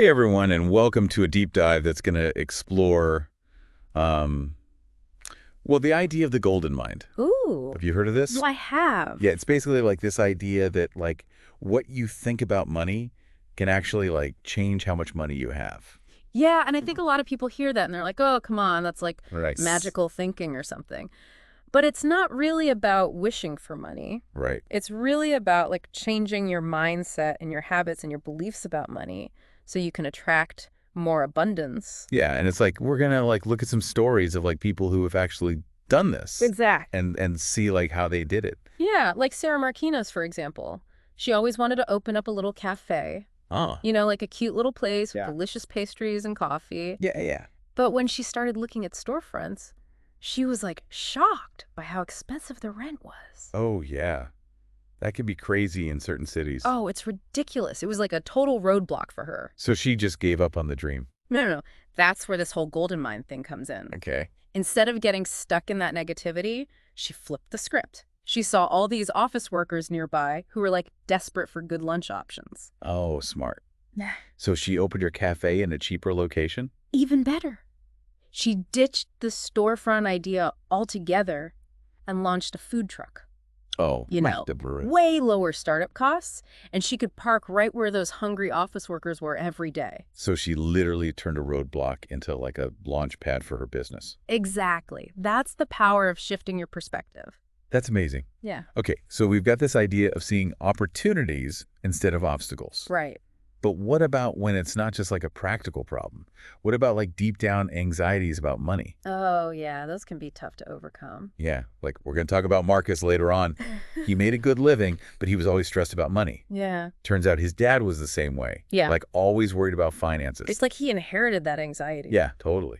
Hey everyone, and welcome to a deep dive that's going to explore, um, the idea of the golden mind. Ooh, Have you heard of this? well, I have. Yeah, it's basically like this idea that like what you think about money can actually like change how much money you have. Yeah, and I think a lot of people hear that and they're like, oh, come on, that's like Right. magical thinking or something. But it's not really about wishing for money. Right. It's really about like changing your mindset and your habits and your beliefs about money so you can attract more abundance. Yeah, and it's like we're gonna like look at some stories of like people who have actually done this Exact. and see like how they did it. Yeah, like Sarah Marquinhos, for example. She always wanted to open up a little cafe, Oh. like a cute little place with Yeah. delicious pastries and coffee. Yeah, yeah. But when she started looking at storefronts, she was like shocked by how expensive the rent was. Oh, yeah. That can be crazy in certain cities. Oh, it's ridiculous. It was like a total roadblock for her. So she just gave up on the dream. No, no, no. That's where this whole golden mind thing comes in. Okay. Instead of getting stuck in that negativity, she flipped the script. She saw all these office workers nearby who were like desperate for good lunch options. Oh, smart. Nah. So she opened her cafe in a cheaper location? Even better. She ditched the storefront idea altogether and launched a food truck. Oh, You know, Magdeburg. way lower startup costs, and she could park right where those hungry office workers were every day. So she literally turned a roadblock into like a launch pad for her business. Exactly. That's the power of shifting your perspective. That's amazing. Yeah. Okay, so we've got this idea of seeing opportunities instead of obstacles. Right. But what about when it's not just like a practical problem? What about like deep down anxieties about money? Oh, yeah, those can be tough to overcome. Yeah, like we're going to talk about Marcus later on. He made a good living, but he was always stressed about money. Yeah. Turns out his dad was the same way. Yeah. Like always worried about finances. It's like he inherited that anxiety. Yeah, totally.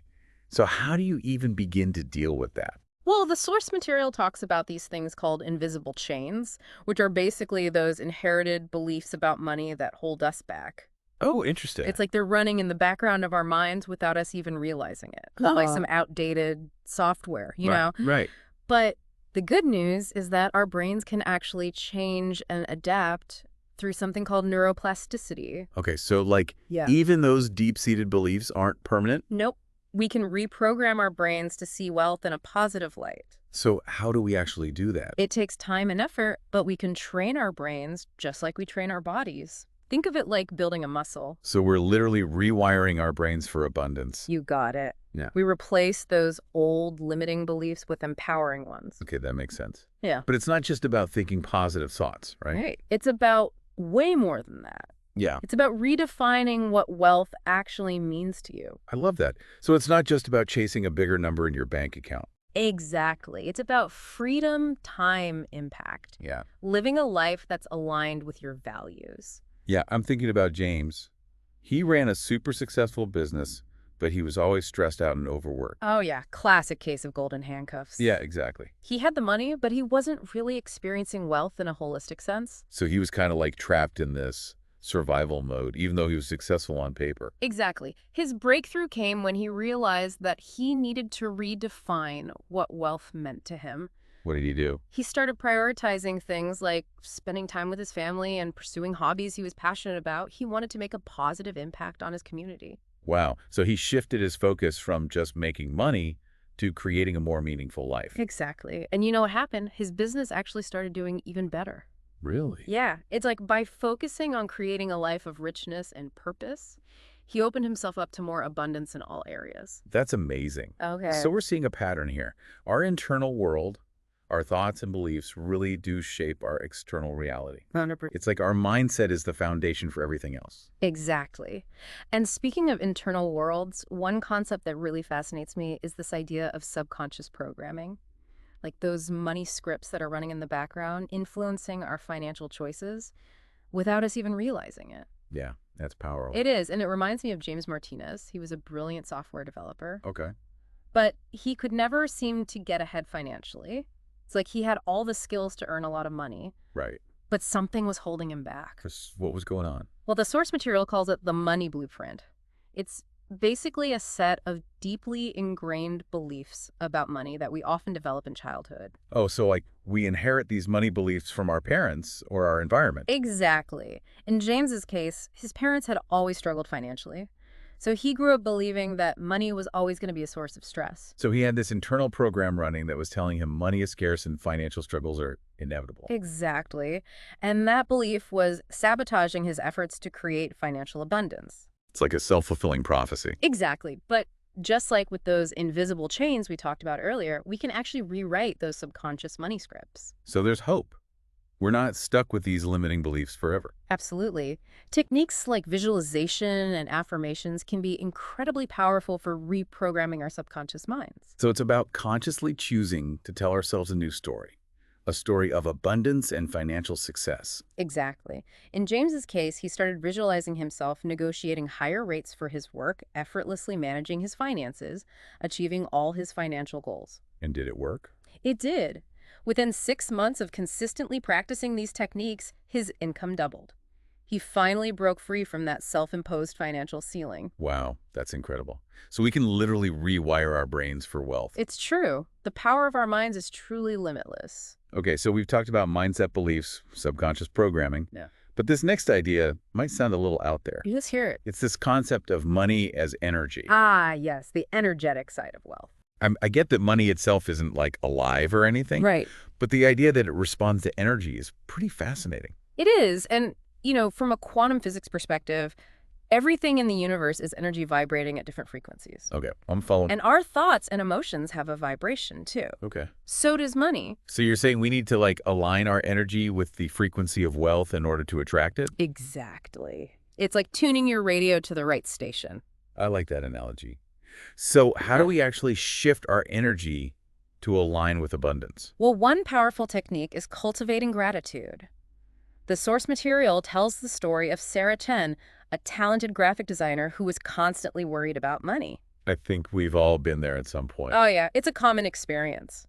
So how do you even begin to deal with that? Well, the source material talks about these things called invisible chains, which are basically those inherited beliefs about money that hold us back. Oh, interesting. It's like they're running in the background of our minds without us even realizing it, like some outdated software, you know? Right. But the good news is that our brains can actually change and adapt through something called neuroplasticity. Okay, so like Yeah. even those deep-seated beliefs aren't permanent? Nope. We can reprogram our brains to see wealth in a positive light. So how do we actually do that? It takes time and effort, but we can train our brains just like we train our bodies. Think of it like building a muscle. So we're literally rewiring our brains for abundance. You got it. Yeah. We replace those old limiting beliefs with empowering ones. Okay, that makes sense. Yeah. But it's not just about thinking positive thoughts, right? Right. It's about way more than that. Yeah, It's about redefining what wealth actually means to you. I love that. So it's not just about chasing a bigger number in your bank account. Exactly. It's about freedom, time, impact. Yeah. Living a life that's aligned with your values. Yeah, I'm thinking about James. He ran a super successful business, but he was always stressed out and overworked. Oh, yeah. Classic case of golden handcuffs. Yeah, exactly. He had the money, but he wasn't really experiencing wealth in a holistic sense. So he was kind of like trapped in this survival mode, even though he was successful on paper. Exactly. His breakthrough came when he realized that he needed to redefine what wealth meant to him. What did he do? He started prioritizing things like spending time with his family and pursuing hobbies he was passionate about. He wanted to make a positive impact on his community. Wow. So he shifted his focus from just making money to creating a more meaningful life. Exactly. And you know what happened? His business actually started doing even better. Really? Yeah. It's like by focusing on creating a life of richness and purpose, he opened himself up to more abundance in all areas. That's amazing. Okay. So we're seeing a pattern here. Our internal world, our thoughts and beliefs really do shape our external reality. 100%. It's like our mindset is the foundation for everything else. Exactly. And speaking of internal worlds, one concept that really fascinates me is this idea of subconscious programming. Like those money scripts that are running in the background, influencing our financial choices without us even realizing it. Yeah, that's powerful. It is, and it reminds me of James Martinez. He was a brilliant software developer, Okay. but he could never seem to get ahead financially. It's like he had all the skills to earn a lot of money, Right. but something was holding him back. What was going on? Well, the source material calls it the money blueprint. It's Basically, a set of deeply ingrained beliefs about money that we often develop in childhood. Oh, so like we inherit these money beliefs from our parents or our environment. Exactly. In James's case, his parents had always struggled financially. So he grew up believing that money was always going to be a source of stress. So he had this internal program running that was telling him money is scarce and financial struggles are inevitable. Exactly. And that belief was sabotaging his efforts to create financial abundance. It's like a self-fulfilling prophecy. Exactly. But just like with those invisible chains we talked about earlier, we can actually rewrite those subconscious money scripts. So there's hope. We're not stuck with these limiting beliefs forever. Absolutely. Techniques like visualization and affirmations can be incredibly powerful for reprogramming our subconscious minds. So it's about consciously choosing to tell ourselves a story of abundance and financial success. Exactly. In James's case, he started visualizing himself negotiating higher rates for his work, effortlessly managing his finances, achieving all his financial goals. And did it work? It did. Within 6 months of consistently practicing these techniques, his income doubled. He finally broke free from that self-imposed financial ceiling. Wow, that's incredible. So we can literally rewire our brains for wealth. It's true. The power of our minds is truly limitless. Okay, so we've talked about mindset beliefs, subconscious programming. Yeah. But this next idea might sound a little out there. You just hear it. It's this concept of money as energy. Ah, yes, the energetic side of wealth. I get that money itself isn't like alive or anything, Right. but the idea that it responds to energy is pretty fascinating. It is. And, from a quantum physics perspective, everything in the universe is energy vibrating at different frequencies. Okay, I'm following. And our thoughts and emotions have a vibration, too. Okay. So does money. So you're saying we need to like align our energy with the frequency of wealth in order to attract it? Exactly. It's like tuning your radio to the right station. I like that analogy. So how do we actually shift our energy to align with abundance? Well, one powerful technique is cultivating gratitude. The source material tells the story of Sarah Chen, a talented graphic designer who was constantly worried about money. I think we've all been there at some point. Oh, yeah, it's a common experience.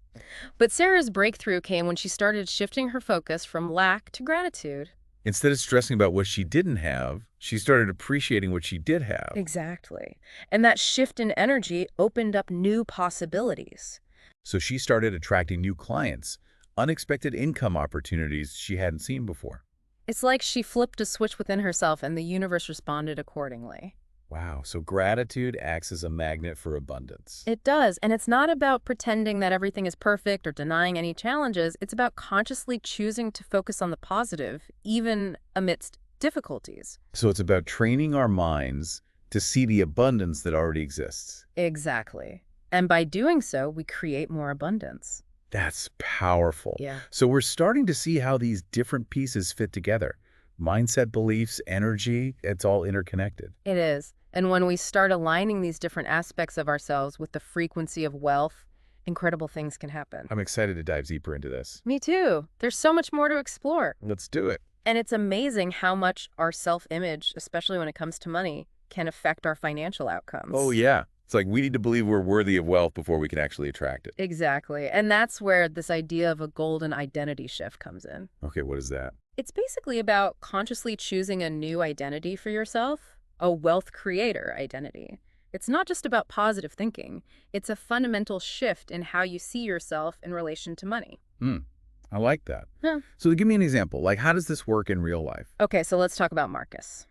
But Sarah's breakthrough came when she started shifting her focus from lack to gratitude. Instead of stressing about what she didn't have, she started appreciating what she did have. Exactly. And that shift in energy opened up new possibilities. So she started attracting new clients, unexpected income opportunities she hadn't seen before. It's like she flipped a switch within herself and the universe responded accordingly. Wow, so gratitude acts as a magnet for abundance. It does, and it's not about pretending that everything is perfect or denying any challenges. It's about consciously choosing to focus on the positive, even amidst difficulties. So it's about training our minds to see the abundance that already exists. Exactly. And by doing so, we create more abundance. That's powerful. Yeah. So we're starting to see how these different pieces fit together. Mindset, beliefs, energy, it's all interconnected. It is. And when we start aligning these different aspects of ourselves with the frequency of wealth, incredible things can happen. I'm excited to dive deeper into this. Me too. There's so much more to explore. Let's do it. And it's amazing how much our self-image, especially when it comes to money, can affect our financial outcomes. Oh, yeah. It's like we need to believe we're worthy of wealth before we can actually attract it. Exactly. And that's where this idea of a golden identity shift comes in. Okay, what is that? It's basically about consciously choosing a new identity for yourself, a wealth creator identity. It's not just about positive thinking. It's a fundamental shift in how you see yourself in relation to money. I like that. Yeah. So give me an example. Like, how does this work in real life? Okay, so let's talk about Marcus.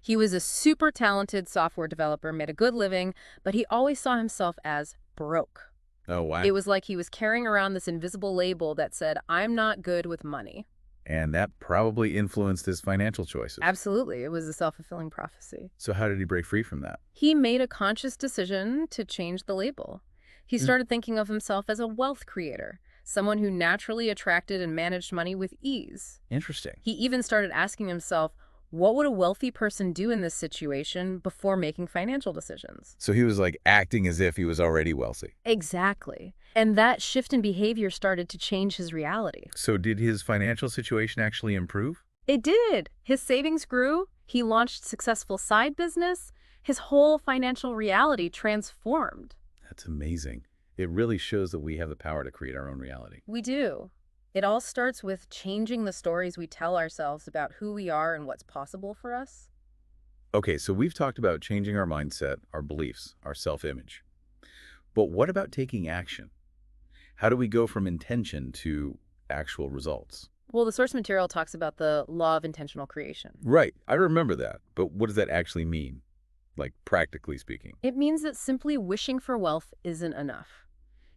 He was a super talented software developer, made a good living, but he always saw himself as broke. Oh, wow. It was like he was carrying around this invisible label that said, I'm not good with money. And that probably influenced his financial choices. Absolutely. It was a self-fulfilling prophecy. So how did he break free from that? He made a conscious decision to change the label. He started thinking of himself as a wealth creator, someone who naturally attracted and managed money with ease. Interesting. He even started asking himself, what would a wealthy person do in this situation before making financial decisions? So he was like acting as if he was already wealthy. Exactly. And that shift in behavior started to change his reality. So did his financial situation actually improve? It did. His savings grew. He launched successful side business. His whole financial reality transformed. That's amazing. It really shows that we have the power to create our own reality. We do. It all starts with changing the stories we tell ourselves about who we are and what's possible for us. Okay, so we've talked about changing our mindset, our beliefs, our self-image. But what about taking action? How do we go from intention to actual results? Well, the source material talks about the law of intentional creation. Right, I remember that. But what does that actually mean? Like, practically speaking. It means that simply wishing for wealth isn't enough.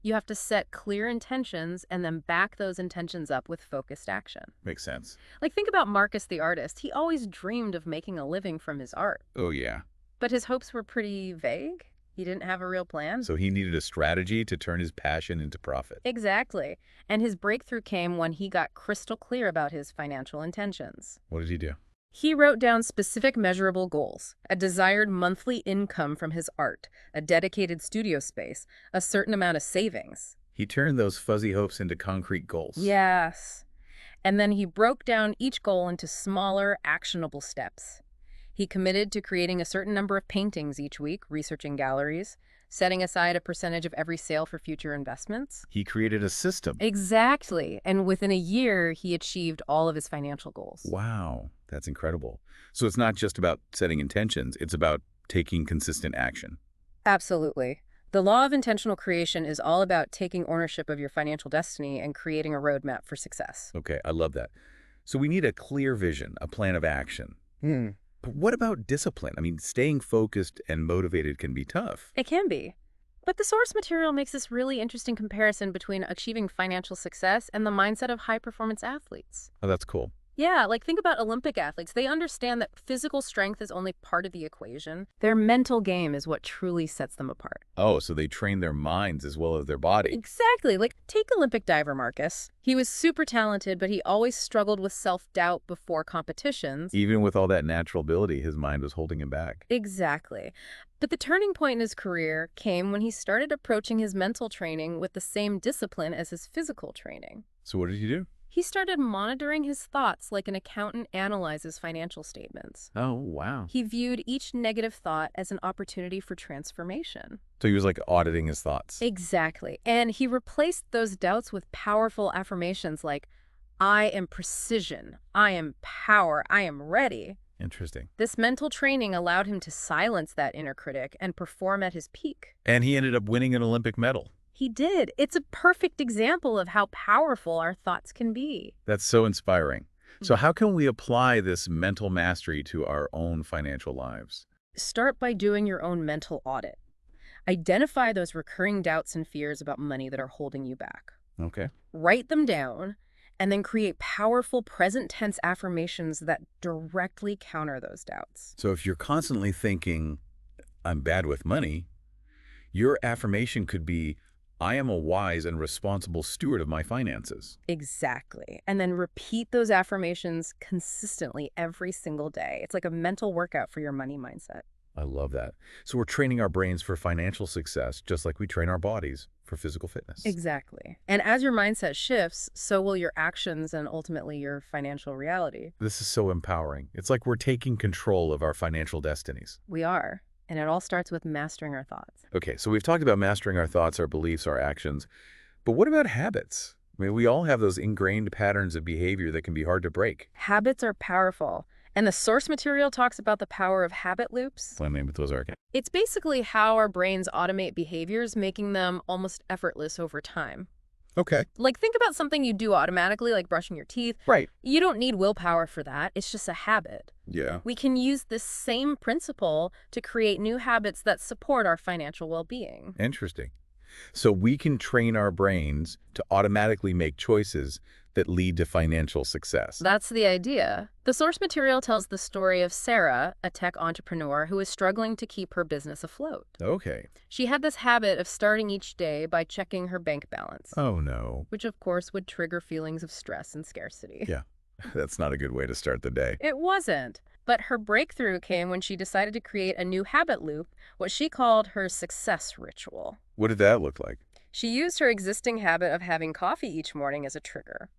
You have to set clear intentions and then back those intentions up with focused action. Makes sense. Like, think about Marcus the artist. He always dreamed of making a living from his art, Oh, yeah. but his hopes were pretty vague. He didn't have a real plan. So he needed a strategy to turn his passion into profit. Exactly. And his breakthrough came when he got crystal clear about his financial intentions. What did he do? He wrote down specific measurable goals, a desired monthly income from his art, a dedicated studio space, a certain amount of savings. He turned those fuzzy hopes into concrete goals. Yes. And then he broke down each goal into smaller, actionable steps. He committed to creating a certain number of paintings each week, researching galleries, setting aside a percentage of every sale for future investments. He created a system. Exactly. And within a year, he achieved all of his financial goals. Wow, that's incredible. So it's not just about setting intentions, it's about taking consistent action. Absolutely. The law of intentional creation is all about taking ownership of your financial destiny and creating a roadmap for success. Okay, I love that. So we need a clear vision, a plan of action. But what about discipline? I mean, staying focused and motivated can be tough. It can be. But the source material makes this really interesting comparison between achieving financial success and the mindset of high-performance athletes. Oh, that's cool. Yeah, like think about Olympic athletes. They understand that physical strength is only part of the equation. Their mental game is what truly sets them apart. Oh, so they train their minds as well as their body. Exactly. Like take Olympic diver Marcus. He was super talented, but he always struggled with self-doubt before competitions. Even with all that natural ability, his mind was holding him back. Exactly. But the turning point in his career came when he started approaching his mental training with the same discipline as his physical training. So what did he do? He started monitoring his thoughts like an accountant analyzes financial statements. Oh, wow. He viewed each negative thought as an opportunity for transformation. So he was like auditing his thoughts. Exactly. And he replaced those doubts with powerful affirmations like, I am precision, I am power, I am ready. Interesting. This mental training allowed him to silence that inner critic and perform at his peak. And he ended up winning an Olympic medal. He did. It's a perfect example of how powerful our thoughts can be. That's so inspiring. So how can we apply this mental mastery to our own financial lives? Start by doing your own mental audit. Identify those recurring doubts and fears about money that are holding you back. Okay. Write them down, and then create powerful present tense affirmations that directly counter those doubts. So if you're constantly thinking, I'm bad with money, your affirmation could be, I am a wise and responsible steward of my finances. Exactly. And then repeat those affirmations consistently every single day. It's like a mental workout for your money mindset. I love that. So we're training our brains for financial success, just like we train our bodies for physical fitness. Exactly. And as your mindset shifts, so will your actions and ultimately your financial reality. This is so empowering. It's like we're taking control of our financial destinies. We are. And it all starts with mastering our thoughts. Okay, so we've talked about mastering our thoughts, our beliefs, our actions. But what about habits? I mean, we all have those ingrained patterns of behavior that can be hard to break. Habits are powerful. And the source material talks about the power of habit loops. Explain me what those are. It's basically how our brains automate behaviors, making them almost effortless over time. Okay. Like, think about something you do automatically, like brushing your teeth. Right. You don't need willpower for that. It's just a habit. Yeah. We can use this same principle to create new habits that support our financial well-being. Interesting. So we can train our brains to automatically make choices that lead to financial success. That's the idea. The source material tells the story of Sarah, a tech entrepreneur who is struggling to keep her business afloat. Okay. She had this habit of starting each day by checking her bank balance, Oh, no. which of course would trigger feelings of stress and scarcity. Yeah. That's not a good way to start the day. It wasn't. But her breakthrough came when she decided to create a new habit loop, what she called her success ritual. What did that look like? She used her existing habit of having coffee each morning as a trigger.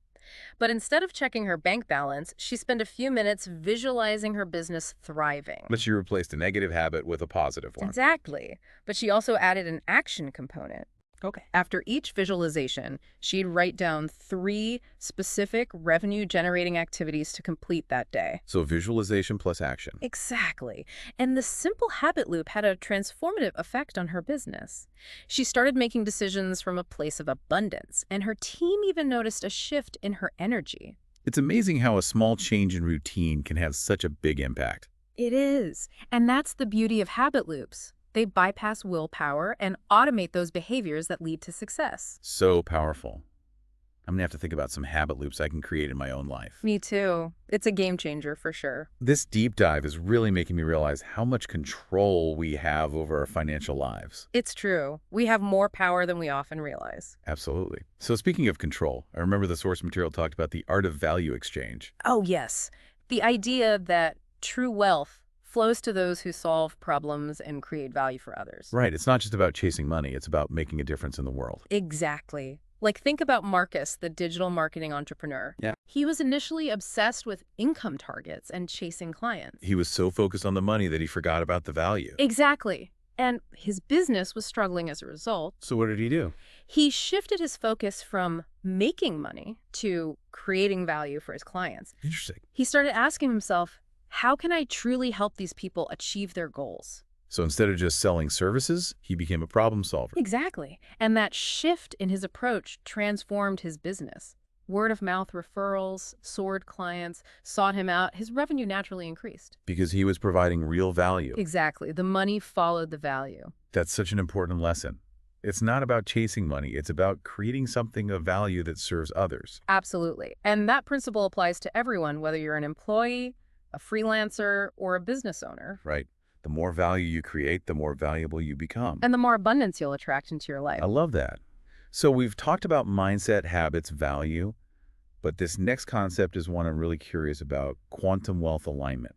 But instead of checking her bank balance, she spent a few minutes visualizing her business thriving. But she replaced a negative habit with a positive one. Exactly. But she also added an action component. Okay. After each visualization, she'd write down 3 specific revenue-generating activities to complete that day. So visualization plus action. Exactly. And the simple habit loop had a transformative effect on her business. She started making decisions from a place of abundance, and her team even noticed a shift in her energy. It's amazing how a small change in routine can have such a big impact. It is. And that's the beauty of habit loops. They bypass willpower and automate those behaviors that lead to success. So powerful. I'm going to have to think about some habit loops I can create in my own life. Me too. It's a game changer for sure. This deep dive is really making me realize how much control we have over our financial lives. It's true. We have more power than we often realize. Absolutely. So speaking of control, I remember the source material talked about the art of value exchange. Oh, yes. The idea that true wealth flows to those who solve problems and create value for others. Right. It's not just about chasing money. It's about making a difference in the world. Exactly. Like, think about Marcus, the digital marketing entrepreneur. Yeah. He was initially obsessed with income targets and chasing clients. He was so focused on the money that he forgot about the value. Exactly. And his business was struggling as a result. So what did he do? He shifted his focus from making money to creating value for his clients. Interesting. He started asking himself, how can I truly help these people achieve their goals? So instead of just selling services, he became a problem solver. Exactly. And that shift in his approach transformed his business. Word of mouth referrals, soared clients, sought him out. His revenue naturally increased. Because he was providing real value. Exactly. The money followed the value. That's such an important lesson. It's not about chasing money. It's about creating something of value that serves others. Absolutely. And that principle applies to everyone, whether you're an employee, a freelancer, or a business owner. Right. The more value you create, the more valuable you become. And the more abundance you'll attract into your life. I love that. So we've talked about mindset, habits, value, but this next concept is one I'm really curious about, quantum wealth alignment.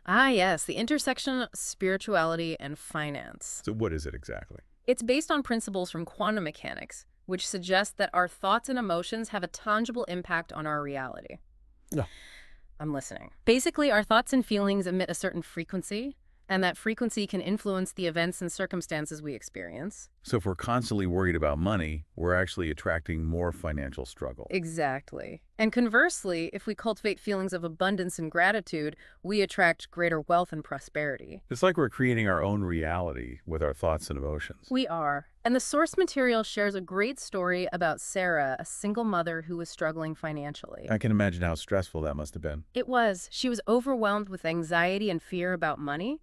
Ah, yes, the intersection of spirituality and finance. So what is it exactly? It's based on principles from quantum mechanics, which suggest that our thoughts and emotions have a tangible impact on our reality. Yeah. I'm listening. Basically, our thoughts and feelings emit a certain frequency, and that frequency can influence the events and circumstances we experience. So if we're constantly worried about money, we're actually attracting more financial struggle. Exactly. And conversely, if we cultivate feelings of abundance and gratitude, we attract greater wealth and prosperity. It's like we're creating our own reality with our thoughts and emotions. We are. And the source material shares a great story about Sarah, a single mother who was struggling financially. I can imagine how stressful that must have been. It was. She was overwhelmed with anxiety and fear about money,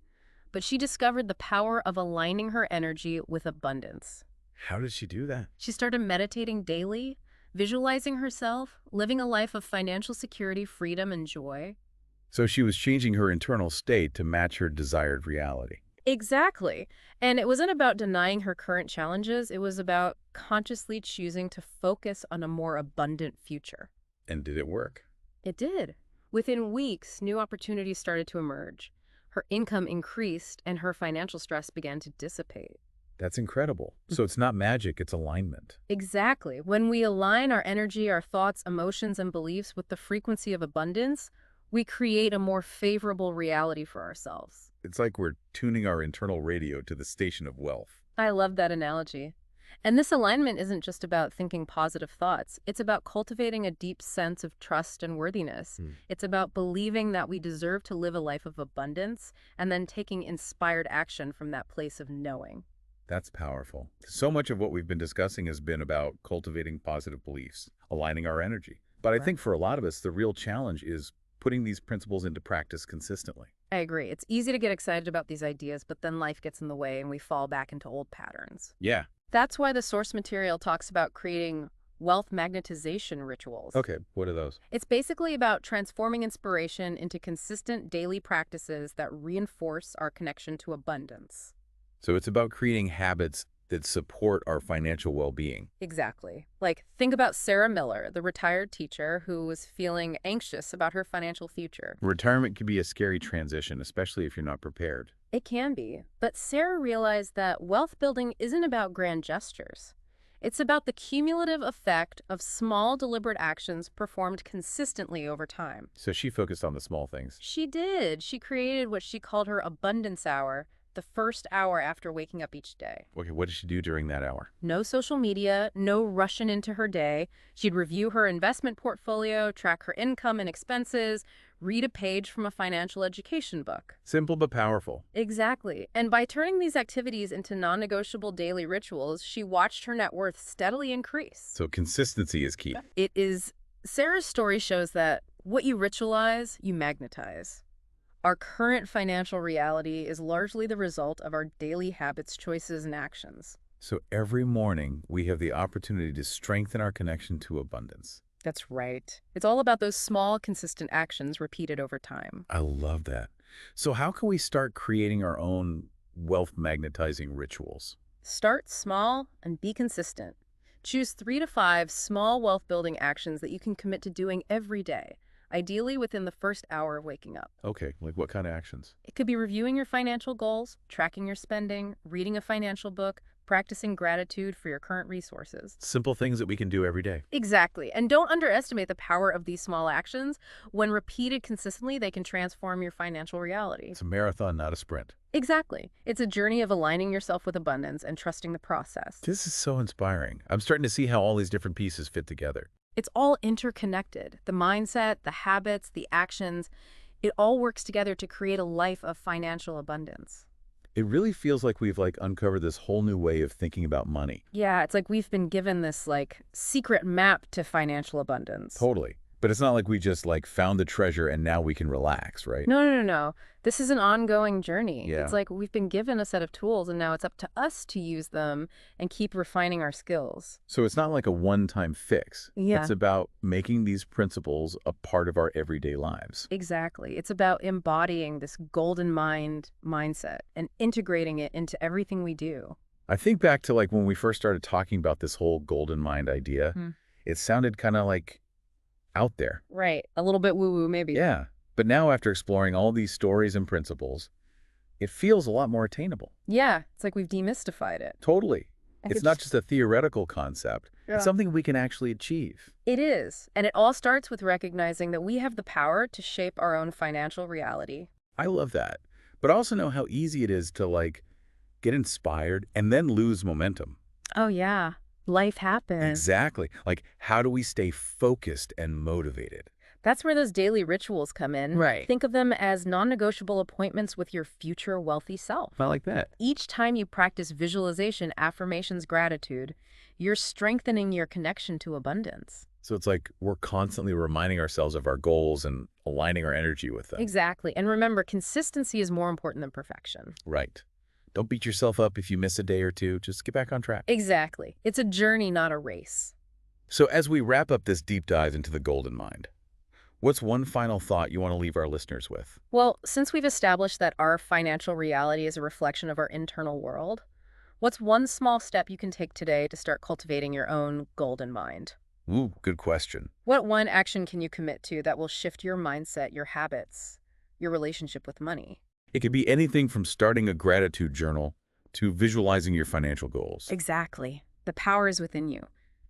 but she discovered the power of aligning her energy with abundance. How did she do that? She started meditating daily, visualizing herself, living a life of financial security, freedom, and joy. So she was changing her internal state to match her desired reality. Exactly. And it wasn't about denying her current challenges. It was about consciously choosing to focus on a more abundant future. And did it work? It did. Within weeks, new opportunities started to emerge. Her income increased and her financial stress began to dissipate. That's incredible. So it's not magic, it's alignment. Exactly. When we align our energy, our thoughts, emotions, and beliefs with the frequency of abundance, we create a more favorable reality for ourselves. It's like we're tuning our internal radio to the station of wealth. I love that analogy. And this alignment isn't just about thinking positive thoughts. It's about cultivating a deep sense of trust and worthiness. It's about believing that we deserve to live a life of abundance and then taking inspired action from that place of knowing. That's powerful. So much of what we've been discussing has been about cultivating positive beliefs, aligning our energy. But I think for a lot of us, the real challenge is putting these principles into practice consistently. I agree. It's easy to get excited about these ideas, but then life gets in the way and we fall back into old patterns. Yeah. That's why the source material talks about creating wealth magnetization rituals. Okay, what are those? It's basically about transforming inspiration into consistent daily practices that reinforce our connection to abundance. So it's about creating habits that support our financial well-being. Exactly. Like, think about Sarah Miller, the retired teacher who was feeling anxious about her financial future. Retirement can be a scary transition, especially if you're not prepared. It can be. But Sarah realized that wealth building isn't about grand gestures. It's about the cumulative effect of small, deliberate actions performed consistently over time. So she focused on the small things. She did. She created what she called her abundance hour, the first hour after waking up each day. Okay, what does she do during that hour? No social media, no rushing into her day. She'd review her investment portfolio, track her income and expenses, read a page from a financial education book. Simple but powerful. Exactly. And by turning these activities into non-negotiable daily rituals, she watched her net worth steadily increase. So consistency is key. It is. Sarah's story shows that what you ritualize, you magnetize. Our current financial reality is largely the result of our daily habits, choices, and actions. So every morning, we have the opportunity to strengthen our connection to abundance. That's right. It's all about those small, consistent actions repeated over time. I love that. So how can we start creating our own wealth magnetizing rituals? Start small and be consistent. Choose 3 to 5 small wealth-building actions that you can commit to doing every day, ideally within the first hour of waking up. Okay, like what kind of actions? It could be reviewing your financial goals, tracking your spending, reading a financial book, practicing gratitude for your current resources. Simple things that we can do every day. Exactly. And don't underestimate the power of these small actions. When repeated consistently, they can transform your financial reality. It's a marathon, not a sprint. Exactly. It's a journey of aligning yourself with abundance and trusting the process. This is so inspiring. I'm starting to see how all these different pieces fit together. It's all interconnected. The mindset, the habits, the actions, it all works together to create a life of financial abundance. It really feels like we've uncovered this whole new way of thinking about money. Yeah, it's like we've been given this secret map to financial abundance. Totally. But it's not like we just found the treasure and now we can relax, right? No, no, no, no. This is an ongoing journey. Yeah. It's like we've been given a set of tools and now it's up to us to use them and keep refining our skills. So it's not like a one-time fix. Yeah. It's about making these principles a part of our everyday lives. Exactly. It's about embodying this golden mindset and integrating it into everything we do. I think back to when we first started talking about this whole golden mind idea, it sounded kind of out there. Right. A little bit woo-woo, maybe. Yeah. But now after exploring all these stories and principles, it feels a lot more attainable. Yeah. It's like we've demystified it. Totally. I It's could not just- just a theoretical concept. Yeah. It's something we can actually achieve. It is. And it all starts with recognizing that we have the power to shape our own financial reality. I love that. But I also know how easy it is to get inspired and then lose momentum. Oh, yeah. Life happens. Exactly. How do we stay focused and motivated? That's where those daily rituals come in. Right. Think of them as non-negotiable appointments with your future wealthy self. I like that. Each time you practice visualization, affirmations, gratitude, you're strengthening your connection to abundance. So it's we're constantly reminding ourselves of our goals and aligning our energy with them. Exactly. And remember, consistency is more important than perfection. Right. Don't beat yourself up if you miss a day or two. Just get back on track. Exactly. It's a journey, not a race. So as we wrap up this deep dive into the golden mind, what's one final thought you want to leave our listeners with? Well, since we've established that our financial reality is a reflection of our internal world, what's one small step you can take today to start cultivating your own golden mind? Ooh, good question. What one action can you commit to that will shift your mindset, your habits, your relationship with money? It could be anything from starting a gratitude journal to visualizing your financial goals. Exactly. The power is within you.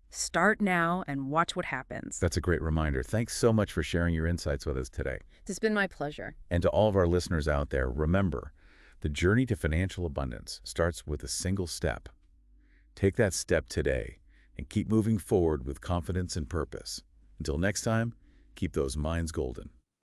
Start now and watch what happens. That's a great reminder. Thanks so much for sharing your insights with us today. It's been my pleasure. And to all of our listeners out there, remember, the journey to financial abundance starts with a single step. Take that step today and keep moving forward with confidence and purpose. Until next time, keep those minds golden.